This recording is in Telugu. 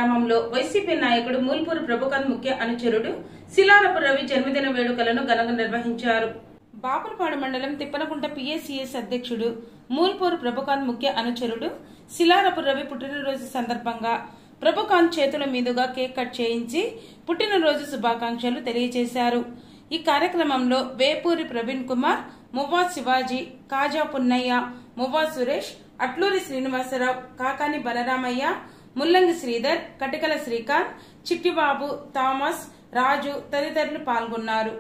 గ్రామంలో వైసీపీ నాయకుడు మూల్పూరు ప్రభుకాంత్ ముఖ్య అనుచరుడు శిలారపు రవి జన్మదిన వేడుకలను ఘనంగా నిర్వహించారు. బాపులపాడు మండలం తిప్పనకుంట పిఎసిఎస్ అధ్యక్షుడు మూల్పూరు ప్రభుకాంత్ ముఖ్య అనుచరుడు శిలారపు రవి పుట్టినరోజు సందర్భంగా ప్రభుకాంత్ చేతుల మీదుగా కేక్ కట్ చేయించి పుట్టినరోజు శుభాకాంక్షలు తెలియజేశారు. ఈ కార్యక్రమంలో వేపూరి ప్రవీణ్ కుమార్, మువ్వా శివాజీ, కాజా పున్నయ్య, మువ్వా సురేష్, అట్లూరి శ్రీనివాసరావు, కాకాని బలరామయ్య, ముల్లంగి శ్రీధర్, కటికల శ్రీకాంత్, చిట్టిబాబు, థామస్, రాజు తదితరులు పాల్గొన్నారు.